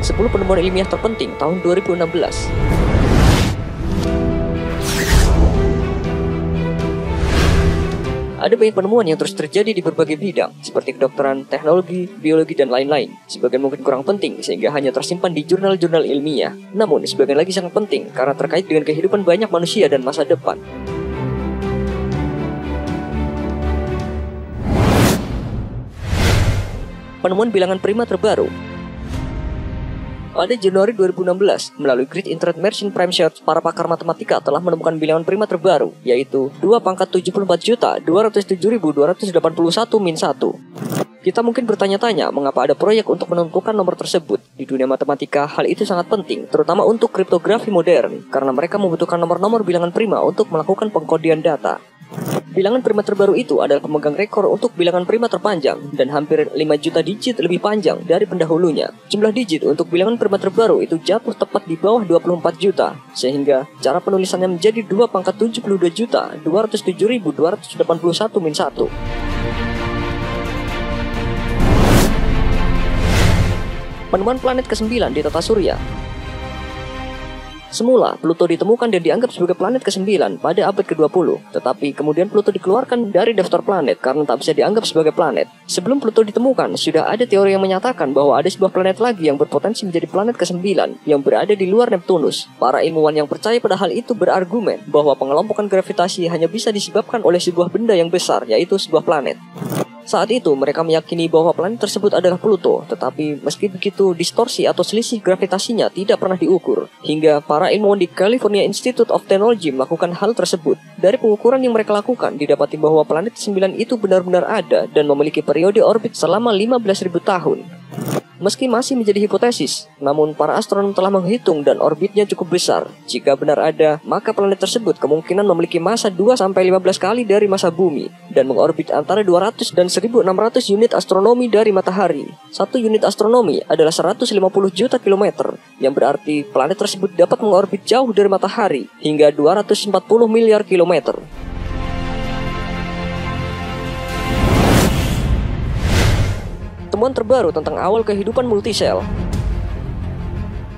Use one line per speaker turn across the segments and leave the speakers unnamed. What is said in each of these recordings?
10 penemuan ilmiah terpenting tahun 2016. Ada banyak penemuan yang terus terjadi di berbagai bidang, seperti kedokteran, teknologi, biologi, dan lain-lain. Sebagian mungkin kurang penting, sehingga hanya tersimpan di jurnal-jurnal ilmiah. Namun, sebagian lagi sangat penting, karena terkait dengan kehidupan banyak manusia dan masa depan. Penemuan bilangan prima terbaru. Pada Januari 2016, melalui Great Internet Machine Prime Search, para pakar matematika telah menemukan bilangan prima terbaru, yaitu 2 × 74.277.281-1. Kita mungkin bertanya-tanya mengapa ada proyek untuk menentukan nomor tersebut. Di dunia matematika, hal itu sangat penting, terutama untuk kriptografi modern, karena mereka membutuhkan nomor-nomor bilangan prima untuk melakukan pengkodian data. Bilangan prima terbaru itu adalah pemegang rekor untuk bilangan prima terpanjang dan hampir 5 juta digit lebih panjang dari pendahulunya. Jumlah digit untuk bilangan prima terbaru itu jatuh tepat di bawah 24 juta, sehingga cara penulisannya menjadi 2 × 72.207.281-1. Penemuan planet ke-9 di tata surya. Semula, Pluto ditemukan dan dianggap sebagai planet ke-9 pada abad ke-20, tetapi kemudian Pluto dikeluarkan dari daftar planet karena tak bisa dianggap sebagai planet. Sebelum Pluto ditemukan, sudah ada teori yang menyatakan bahwa ada sebuah planet lagi yang berpotensi menjadi planet ke-9 yang berada di luar Neptunus. Para ilmuwan yang percaya pada hal itu berargumen bahwa pengelompokan gravitasi hanya bisa disebabkan oleh sebuah benda yang besar, yaitu sebuah planet. Saat itu, mereka meyakini bahwa planet tersebut adalah Pluto, tetapi meski begitu, distorsi atau selisih gravitasinya tidak pernah diukur, hingga para ilmuwan di California Institute of Technology melakukan hal tersebut. Dari pengukuran yang mereka lakukan, didapati bahwa planet 9 itu benar-benar ada dan memiliki periode orbit selama 15.000 tahun. Meski masih menjadi hipotesis, namun para astronom telah menghitung dan orbitnya cukup besar. Jika benar ada, maka planet tersebut kemungkinan memiliki massa 2-15 kali dari massa bumi dan mengorbit antara 200 dan 1600 unit astronomi dari matahari. 1 unit astronomi adalah 150 juta kilometer, yang berarti planet tersebut dapat mengorbit jauh dari matahari hingga 240 miliar kilometer. Temuan terbaru tentang awal kehidupan multisel.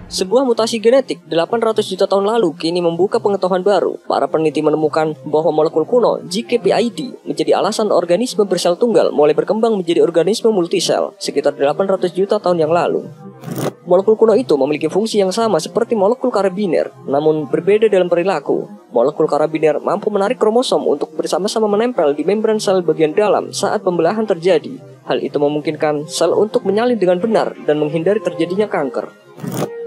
Sebuah mutasi genetik 800 juta tahun lalu kini membuka pengetahuan baru. Para peneliti menemukan bahwa molekul kuno GKPID menjadi alasan organisme bersel tunggal mulai berkembang menjadi organisme multisel sekitar 800 juta tahun yang lalu. Molekul kuno itu memiliki fungsi yang sama seperti molekul karabiner, namun berbeda dalam perilaku. Molekul karabiner mampu menarik kromosom untuk bersama-sama menempel di membran sel bagian dalam saat pembelahan terjadi. Hal itu memungkinkan sel untuk menyalin dengan benar dan menghindari terjadinya kanker.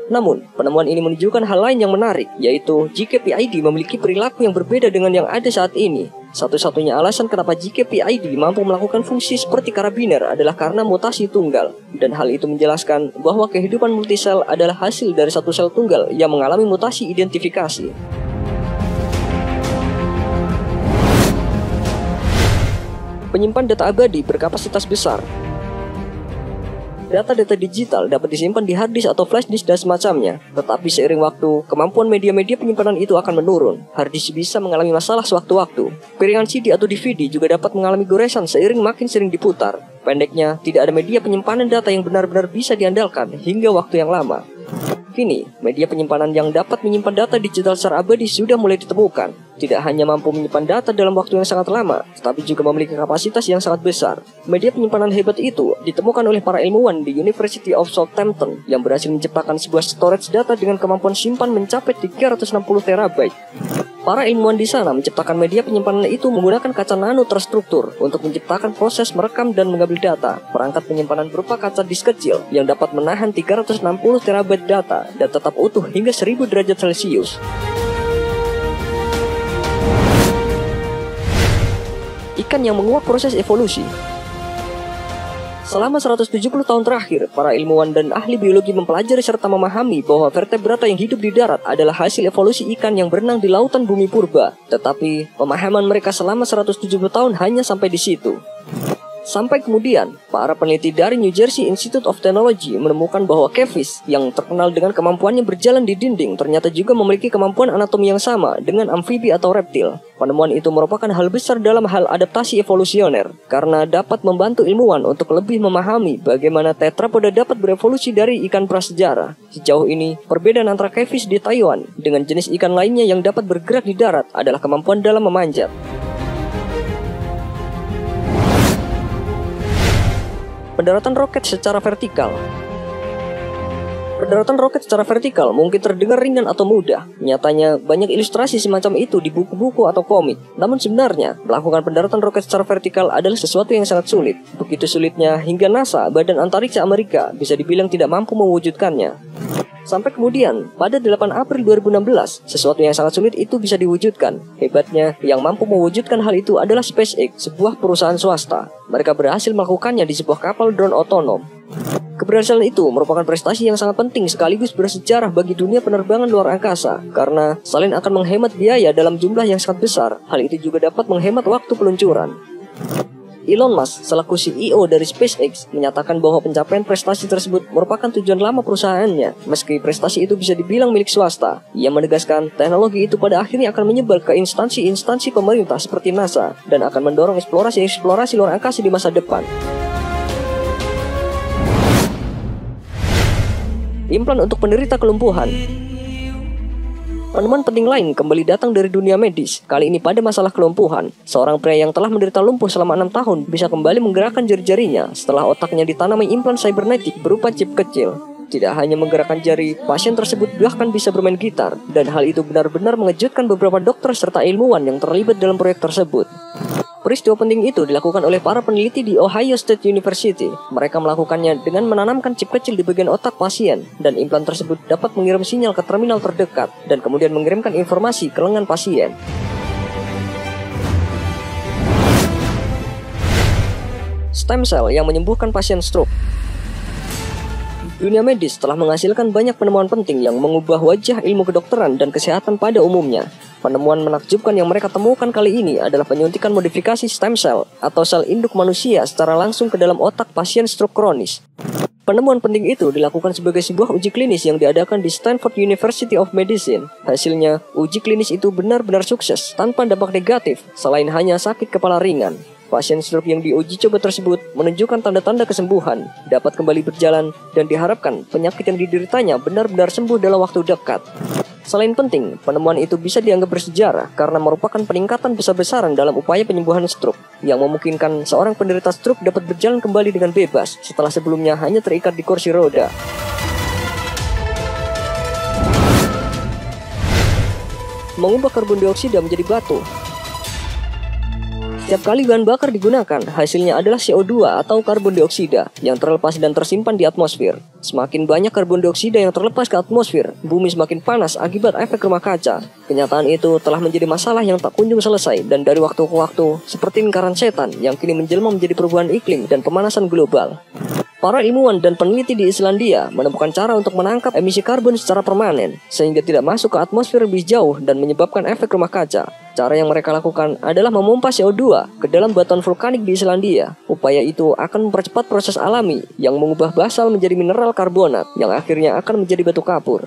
Namun, penemuan ini menunjukkan hal lain yang menarik, yaitu GKPID memiliki perilaku yang berbeda dengan yang ada saat ini. Satu-satunya alasan kenapa GKPID mampu melakukan fungsi seperti karabiner adalah karena mutasi tunggal. Dan hal itu menjelaskan bahwa kehidupan multisel adalah hasil dari satu sel tunggal yang mengalami mutasi identifikasi. Penyimpan data abadi berkapasitas besar. Data-data digital dapat disimpan di hard disk atau flash disk dan semacamnya. Tetapi seiring waktu, kemampuan media-media penyimpanan itu akan menurun. Hard disk bisa mengalami masalah sewaktu-waktu. Piringan CD atau DVD juga dapat mengalami goresan seiring makin sering diputar. Pendeknya, tidak ada media penyimpanan data yang benar-benar bisa diandalkan hingga waktu yang lama. Kini, media penyimpanan yang dapat menyimpan data digital secara abadi sudah mulai ditemukan. Tidak hanya mampu menyimpan data dalam waktu yang sangat lama, tetapi juga memiliki kapasitas yang sangat besar. Media penyimpanan hebat itu ditemukan oleh para ilmuwan di University of Southampton yang berhasil menciptakan sebuah storage data dengan kemampuan simpan mencapai 360 terabyte. Para ilmuwan di sana menciptakan media penyimpanan itu menggunakan kaca nano terstruktur untuk menciptakan proses merekam dan mengambil data. Perangkat penyimpanan berupa kaca disk kecil yang dapat menahan 360 terabyte data dan tetap utuh hingga 1000 derajat Celcius. Ikan yang menguak proses evolusi. Selama 170 tahun terakhir, para ilmuwan dan ahli biologi mempelajari serta memahami bahwa vertebrata yang hidup di darat adalah hasil evolusi ikan yang berenang di lautan bumi purba. Tetapi, pemahaman mereka selama 170 tahun hanya sampai di situ. Sampai kemudian, para peneliti dari New Jersey Institute of Technology menemukan bahwa Cavefish yang terkenal dengan kemampuannya berjalan di dinding ternyata juga memiliki kemampuan anatomi yang sama dengan amfibi atau reptil. Penemuan itu merupakan hal besar dalam hal adaptasi evolusioner karena dapat membantu ilmuwan untuk lebih memahami bagaimana tetrapoda dapat berevolusi dari ikan prasejarah. Sejauh ini, perbedaan antara Cavefish di Taiwan dengan jenis ikan lainnya yang dapat bergerak di darat adalah kemampuan dalam memanjat. Pendaratan roket secara vertikal. Pendaratan roket secara vertikal mungkin terdengar ringan atau mudah. Nyatanya, banyak ilustrasi semacam itu di buku-buku atau komik. Namun sebenarnya, melakukan pendaratan roket secara vertikal adalah sesuatu yang sangat sulit. Begitu sulitnya hingga NASA, Badan Antariksa Amerika, bisa dibilang tidak mampu mewujudkannya. Sampai kemudian, pada 8 April 2016, sesuatu yang sangat sulit itu bisa diwujudkan. Hebatnya, yang mampu mewujudkan hal itu adalah SpaceX, sebuah perusahaan swasta. Mereka berhasil melakukannya di sebuah kapal drone otonom. Keberhasilan itu merupakan prestasi yang sangat penting sekaligus bersejarah bagi dunia penerbangan luar angkasa, karena selain akan menghemat biaya dalam jumlah yang sangat besar, hal itu juga dapat menghemat waktu peluncuran. Elon Musk selaku CEO dari SpaceX menyatakan bahwa pencapaian prestasi tersebut merupakan tujuan lama perusahaannya, meski prestasi itu bisa dibilang milik swasta. Ia menegaskan teknologi itu pada akhirnya akan menyebar ke instansi-instansi pemerintah seperti NASA dan akan mendorong eksplorasi luar angkasa di masa depan. Implan untuk penderita kelumpuhan. Penemuan penting lain kembali datang dari dunia medis, kali ini pada masalah kelumpuhan. Seorang pria yang telah menderita lumpuh selama 6 tahun bisa kembali menggerakkan jari-jarinya setelah otaknya ditanami implan cybernetik berupa chip kecil. Tidak hanya menggerakkan jari, pasien tersebut bahkan bisa bermain gitar, dan hal itu benar-benar mengejutkan beberapa dokter serta ilmuwan yang terlibat dalam proyek tersebut. Peristiwa penting itu dilakukan oleh para peneliti di Ohio State University. Mereka melakukannya dengan menanamkan chip kecil di bagian otak pasien, dan implan tersebut dapat mengirim sinyal ke terminal terdekat, dan kemudian mengirimkan informasi ke lengan pasien. Stem cell yang menyembuhkan pasien stroke. Dunia medis telah menghasilkan banyak penemuan penting yang mengubah wajah ilmu kedokteran dan kesehatan pada umumnya. Penemuan menakjubkan yang mereka temukan kali ini adalah penyuntikan modifikasi stem cell atau sel induk manusia secara langsung ke dalam otak pasien stroke kronis. Penemuan penting itu dilakukan sebagai sebuah uji klinis yang diadakan di Stanford University of Medicine. Hasilnya, uji klinis itu benar-benar sukses tanpa dampak negatif selain hanya sakit kepala ringan. Pasien stroke yang diuji coba tersebut menunjukkan tanda-tanda kesembuhan, dapat kembali berjalan, dan diharapkan penyakit yang dideritanya benar-benar sembuh dalam waktu dekat. Selain penting, penemuan itu bisa dianggap bersejarah karena merupakan peningkatan besar-besaran dalam upaya penyembuhan stroke, yang memungkinkan seorang penderita stroke dapat berjalan kembali dengan bebas setelah sebelumnya hanya terikat di kursi roda. Mengubah karbon dioksida menjadi batu. Setiap kali bahan bakar digunakan, hasilnya adalah CO2 atau karbon dioksida yang terlepas dan tersimpan di atmosfer. Semakin banyak karbon dioksida yang terlepas ke atmosfer, bumi semakin panas akibat efek rumah kaca. Kenyataan itu telah menjadi masalah yang tak kunjung selesai dan dari waktu ke waktu, seperti lingkaran setan yang kini menjelma menjadi perubahan iklim dan pemanasan global. Para ilmuwan dan peneliti di Islandia menemukan cara untuk menangkap emisi karbon secara permanen, sehingga tidak masuk ke atmosfer lebih jauh dan menyebabkan efek rumah kaca. Cara yang mereka lakukan adalah memompa CO2 ke dalam batuan vulkanik di Islandia. Upaya itu akan mempercepat proses alami yang mengubah basal menjadi mineral karbonat, yang akhirnya akan menjadi batu kapur.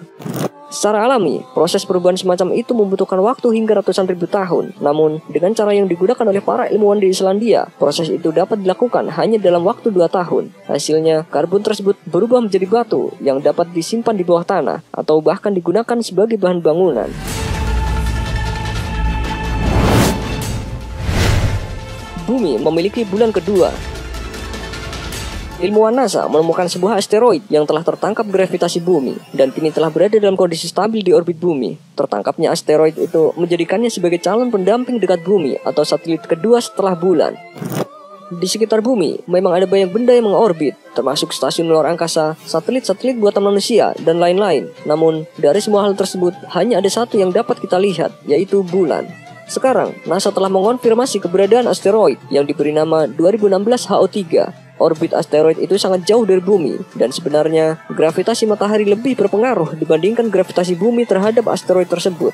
Secara alami, proses perubahan semacam itu membutuhkan waktu hingga ratusan ribu tahun. Namun, dengan cara yang digunakan oleh para ilmuwan di Islandia, proses itu dapat dilakukan hanya dalam waktu 2 tahun. Hasilnya, karbon tersebut berubah menjadi batu yang dapat disimpan di bawah tanah atau bahkan digunakan sebagai bahan bangunan. Bumi memiliki bulan kedua. Ilmuwan NASA menemukan sebuah asteroid yang telah tertangkap gravitasi bumi dan kini telah berada dalam kondisi stabil di orbit bumi. Tertangkapnya asteroid itu menjadikannya sebagai calon pendamping dekat bumi atau satelit kedua setelah bulan. Di sekitar bumi memang ada banyak benda yang mengorbit, termasuk stasiun luar angkasa, satelit-satelit buatan manusia, dan lain-lain. Namun, dari semua hal tersebut, hanya ada satu yang dapat kita lihat, yaitu bulan. Sekarang, NASA telah mengonfirmasi keberadaan asteroid yang diberi nama 2016 HO3. Orbit asteroid itu sangat jauh dari bumi, dan sebenarnya gravitasi matahari lebih berpengaruh dibandingkan gravitasi bumi terhadap asteroid tersebut.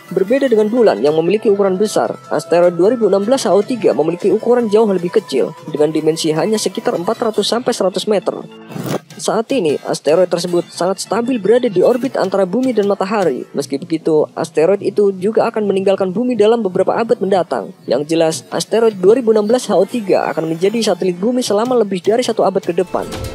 Berbeda dengan bulan yang memiliki ukuran besar, asteroid 2016 HO3 memiliki ukuran jauh lebih kecil dengan dimensi hanya sekitar 400-100 meter. Saat ini, asteroid tersebut sangat stabil berada di orbit antara bumi dan matahari. Meski begitu, asteroid itu juga akan meninggalkan bumi dalam beberapa abad mendatang. Yang jelas, asteroid 2016 HO3 akan menjadi satelit bumi selama lebih dari 1 abad ke depan.